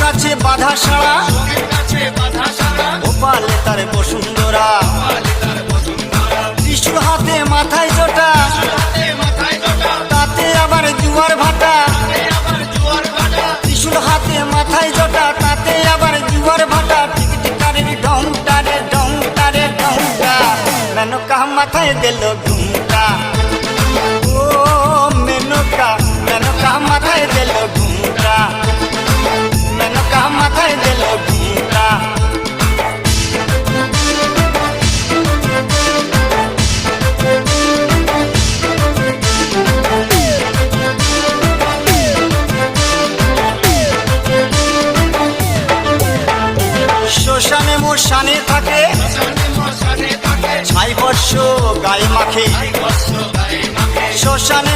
কাছে বাধা সারা গোপালে তার বসুন্ধরা ত্রিশূল হাতে মাথায় জোটা তাতে আবার জুয়ার ভাটা ত্রিশূল হাতে মাথায় জোটা তাতে আবার জুয়ার ভাটা টিকটিকারের ঢংটা রে ঢংটা রে ঢংটা মেনকা মাথায় দিল ঘুমটা ও মেনকা মেনকা মাথায় দিল ঘুমটা মেনকা মাথায় দিল ঘুমটা শ্মশানে মশানে থাকে ছাই বর্ষ গায়ে মাখে শ্মশানে